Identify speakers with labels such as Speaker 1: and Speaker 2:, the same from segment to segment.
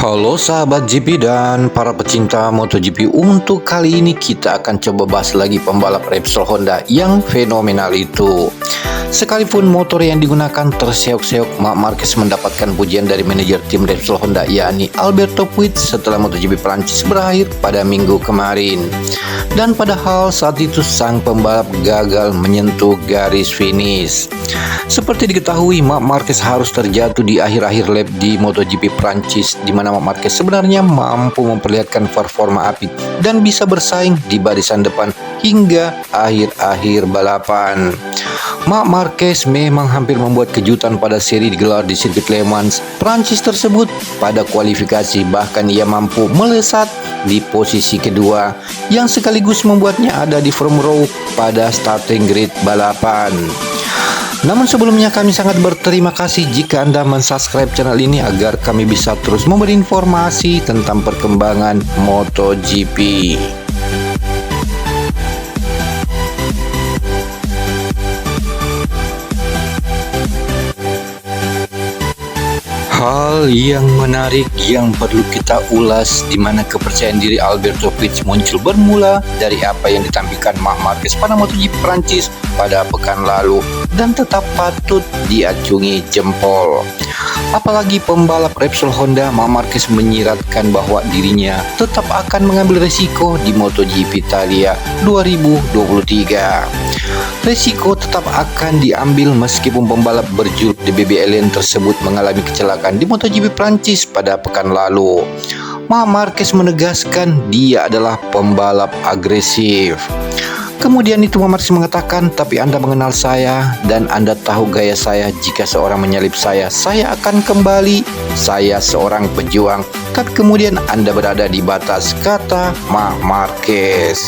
Speaker 1: Halo sahabat GP dan para pecinta MotoGP. Untuk kali ini kita akan coba bahas lagi pembalap Repsol Honda yang fenomenal itu. Sekalipun motor yang digunakan terseok-seok, Marc Marquez mendapatkan pujian dari manajer tim Repsol Honda yakni Alberto Puig setelah MotoGP Prancis berakhir pada minggu kemarin. Dan padahal saat itu sang pembalap gagal menyentuh garis finish. Seperti diketahui, Marc Marquez harus terjatuh di akhir-akhir lap di MotoGP Prancis, di mana Marc Marquez sebenarnya mampu memperlihatkan performa apik dan bisa bersaing di barisan depan hingga akhir-akhir balapan. Marc Marquez memang hampir membuat kejutan pada seri digelar di sirkuit Le Mans Prancis tersebut. Pada kualifikasi bahkan ia mampu melesat di posisi kedua, yang sekaligus membuatnya ada di front row pada starting grid balapan. Namun sebelumnya kami sangat berterima kasih jika Anda mensubscribe channel ini agar kami bisa terus memberi informasi tentang perkembangan MotoGP. Hal yang menarik yang perlu kita ulas, di mana kepercayaan diri Alberto Puig muncul bermula dari apa yang ditampilkan Marc Marquez pada MotoGP Prancis pada pekan lalu dan tetap patut diacungi jempol. Apalagi pembalap Repsol Honda Marc Marquez menyiratkan bahwa dirinya tetap akan mengambil resiko di MotoGP Italia 2023. Resiko tetap akan diambil meskipun pembalap berjuluk DBB Alien tersebut mengalami kecelakaan di MotoGP Prancis pada pekan lalu. Marc Marquez menegaskan dia adalah pembalap agresif. Kemudian itu Marc Marquez mengatakan, "Tapi Anda mengenal saya dan Anda tahu gaya saya. Jika seorang menyalip saya akan kembali. Saya seorang pejuang. Kan kemudian Anda berada di batas," kata Marc Marquez.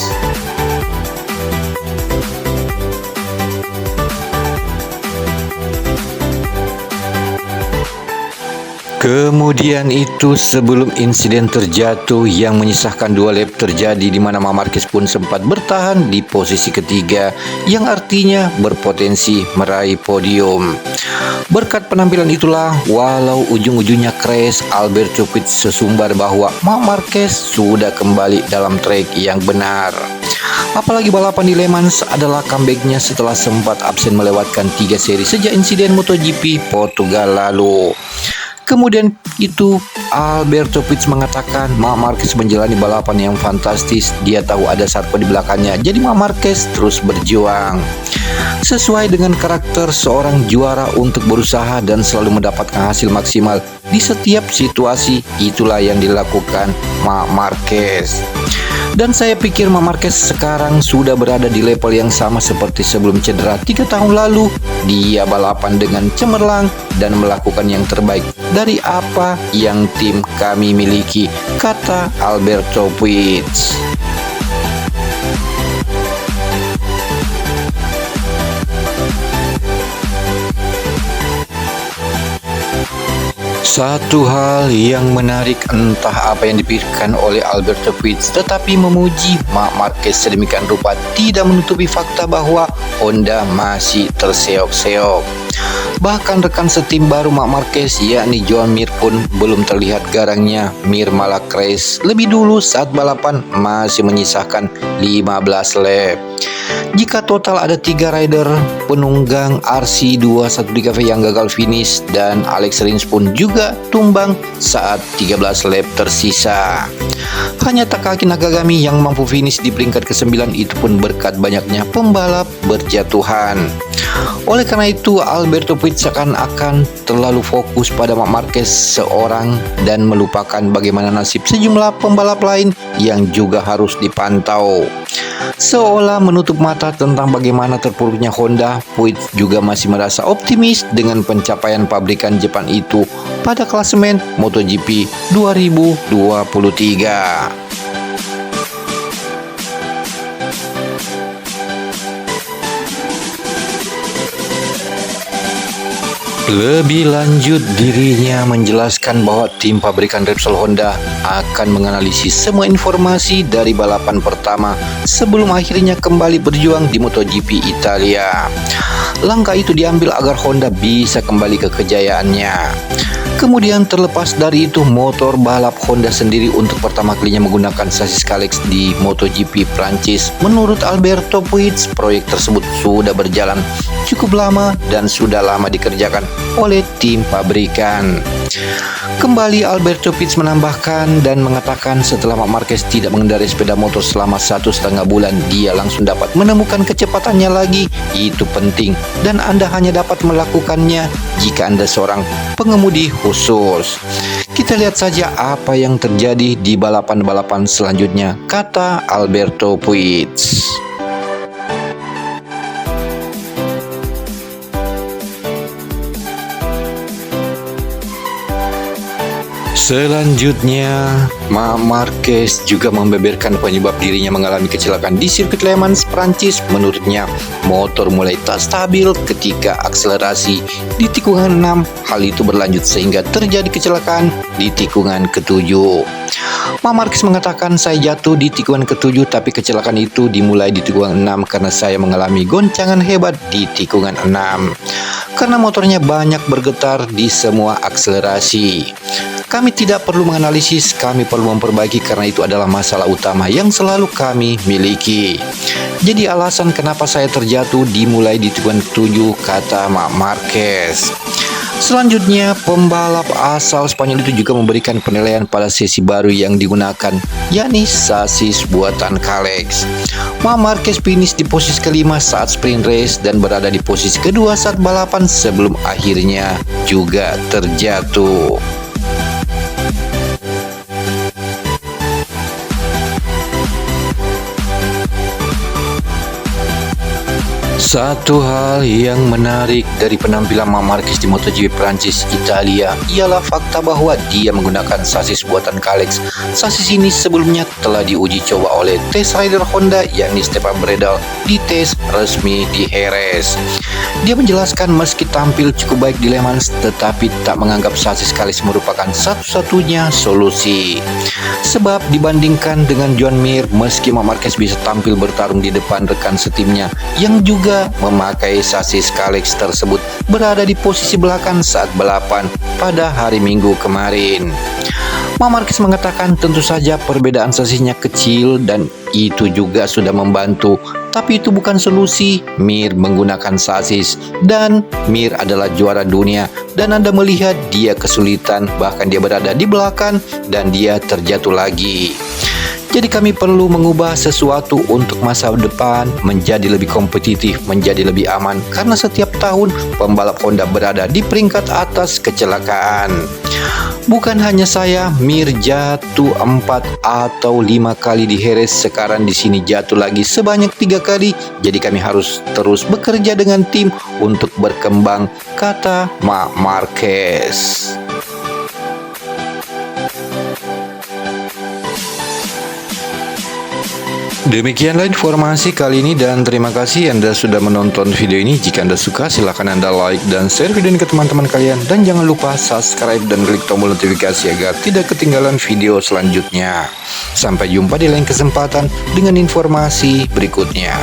Speaker 1: Kemudian itu sebelum insiden terjatuh yang menyisahkan 2 lap terjadi, di mana Marc Marquez pun sempat bertahan di posisi ketiga yang artinya berpotensi meraih podium. Berkat penampilan itulah, walau ujung-ujungnya crash, Alberto Puig sesumbar bahwa Marc Marquez sudah kembali dalam track yang benar. Apalagi balapan di Le Mans adalah comebacknya setelah sempat absen melewatkan 3 seri sejak insiden MotoGP Portugal lalu. Kemudian itu Alberto Puig mengatakan Marc Marquez menjalani balapan yang fantastis. Dia tahu ada Sarko di belakangnya, jadi Marc Marquez terus berjuang. Sesuai dengan karakter seorang juara untuk berusaha dan selalu mendapatkan hasil maksimal di setiap situasi, itulah yang dilakukan Marc Marquez. Dan saya pikir Marc Marquez sekarang sudah berada di level yang sama seperti sebelum cedera 3 tahun lalu. Dia balapan dengan cemerlang dan melakukan yang terbaik dari apa yang tim kami miliki, kata Alberto Puig. Satu hal yang menarik, entah apa yang dipikirkan oleh Alberto Puig, tetapi memuji Marc Marquez sedemikian rupa tidak menutupi fakta bahwa Honda masih terseok-seok. Bahkan rekan setim baru Marc Marquez yakni Joan Mir pun belum terlihat garangnya. Mir malah crash lebih dulu saat balapan masih menyisahkan 15 lap. Jika total ada 3 rider penunggang RC213 yang gagal finish, dan Alex Rins pun juga tumbang saat 13 lap tersisa. Hanya Takaki Nakagami yang mampu finish di peringkat ke-9, itu pun berkat banyaknya pembalap berjatuhan. Oleh karena itu Alberto Puig seakan-akan terlalu fokus pada Marc Marquez seorang dan melupakan bagaimana nasib sejumlah pembalap lain yang juga harus dipantau. Seolah menutup mata tentang bagaimana terpuruknya Honda, Puig juga masih merasa optimis dengan pencapaian pabrikan Jepang itu pada klasemen MotoGP 2023. Lebih lanjut, dirinya menjelaskan bahwa tim pabrikan Repsol Honda akan menganalisis semua informasi dari balapan pertama sebelum akhirnya kembali berjuang di MotoGP Italia. Langkah itu diambil agar Honda bisa kembali ke kejayaannya. Kemudian terlepas dari itu, motor balap Honda sendiri untuk pertama kalinya menggunakan sasis Kalex di MotoGP Prancis. Menurut Alberto Puig, proyek tersebut sudah berjalan cukup lama dan sudah lama dikerjakan oleh tim pabrikan. Kembali Alberto Puig menambahkan dan mengatakan setelah Marc Marquez tidak mengendarai sepeda motor selama 1,5 bulan, dia langsung dapat menemukan kecepatannya lagi. Itu penting dan Anda hanya dapat melakukannya jika Anda seorang pengemudi khusus. Kita lihat saja apa yang terjadi di balapan-balapan selanjutnya, kata Alberto Puig. Selanjutnya, Marc Marquez juga membeberkan penyebab dirinya mengalami kecelakaan di sirkuit Le Mans, Prancis. Menurutnya, motor mulai tak stabil ketika akselerasi di tikungan 6. Hal itu berlanjut sehingga terjadi kecelakaan di tikungan ke-7. Marc Marquez mengatakan, saya jatuh di tikungan ke-7, tapi kecelakaan itu dimulai di tikungan 6 karena saya mengalami goncangan hebat di tikungan 6. Karena motornya banyak bergetar di semua akselerasi. Kami tidak perlu menganalisis, kami perlu memperbaiki karena itu adalah masalah utama yang selalu kami miliki. Jadi alasan kenapa saya terjatuh dimulai di tikungan 7, kata Marc Marquez. Selanjutnya, pembalap asal Spanyol itu juga memberikan penilaian pada sesi baru yang digunakan, yakni sasis buatan Kalex. Marc Marquez finish di posisi kelima saat sprint race dan berada di posisi kedua saat balapan sebelum akhirnya juga terjatuh. Satu hal yang menarik dari penampilan Marc Marquez di MotoGP Prancis Italia ialah fakta bahwa dia menggunakan sasis buatan Kalex. Sasis ini sebelumnya telah diuji coba oleh test rider Honda yakni Stefan Bradl di tes resmi di Jerez. Dia menjelaskan meski tampil cukup baik di Le Mans tetapi tak menganggap sasis Kalex merupakan satu-satunya solusi. Sebab dibandingkan dengan Joan Mir, meski Marc Marquez bisa tampil bertarung di depan rekan setimnya yang juga memakai sasis Kalex tersebut berada di posisi belakang saat balapan pada hari Minggu kemarin. Marc Marquez mengatakan tentu saja perbedaan sasisnya kecil dan itu juga sudah membantu, tapi itu bukan solusi. Mir menggunakan sasis dan Mir adalah juara dunia dan Anda melihat dia kesulitan, bahkan dia berada di belakang dan dia terjatuh lagi. Jadi kami perlu mengubah sesuatu untuk masa depan menjadi lebih kompetitif, menjadi lebih aman karena setiap tahun pembalap Honda berada di peringkat atas kecelakaan. Bukan hanya saya, Mir jatuh 4 atau 5 kali di Jerez, sekarang di sini jatuh lagi sebanyak 3 kali. Jadi kami harus terus bekerja dengan tim untuk berkembang, kata Marc Marquez. Demikianlah informasi kali ini dan terima kasih Anda sudah menonton video ini. Jika Anda suka silahkan Anda like dan share video ini ke teman-teman kalian. Dan jangan lupa subscribe dan klik tombol notifikasi agar tidak ketinggalan video selanjutnya. Sampai jumpa di lain kesempatan dengan informasi berikutnya.